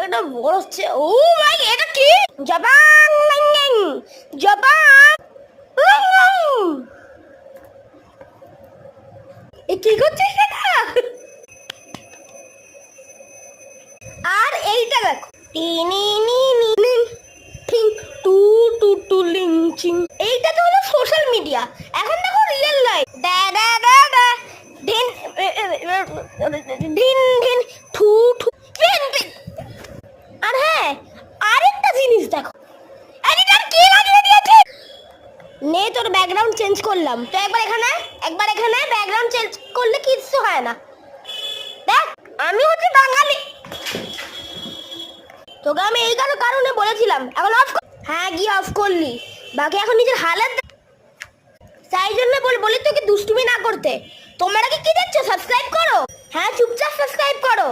এটা বড় হচ্ছে। ও ভাই এটা কি? জবাং ল্যাং জবাং ল্যাং। এ কি করছিস এটা? আর এইটা দেখো, টিনি নি নি নি ঠিং টু টু টু লিং চিং। এইটা তো হলো সোশ্যাল মিডিয়া। এখন দেখো রিয়েল লাইফ। ডা ডা ডা ডা ধিন ধিন ধিন ঠু ঠু ধিন ধিন। আর হ্যাঁ, আরেকটা জিনিস দেখো, এডিটর কি লাগিয়ে দিয়েছে। নে তোর ব্যাকগ্রাউন্ড চেঞ্জ করলাম তো, একবার এখানে ব্যাকগ্রাউন্ড চেঞ্জ করলে কিছু হয় না। দেখ আমি হচ্ছে বাঙালি, তোকে আমি এই কারণে বলেছিলাম এখন অফ। হ্যাঁ গিয়ে অফ করলি, বাকি এখন নিজের হালাত। তাই জন্য বলি তোকে দুষ্টুমি না করতে। তোমরা কি দেখছো? সাবস্ক্রাইব করো। হ্যাঁ চুপচাপ সাবস্ক্রাইব করো।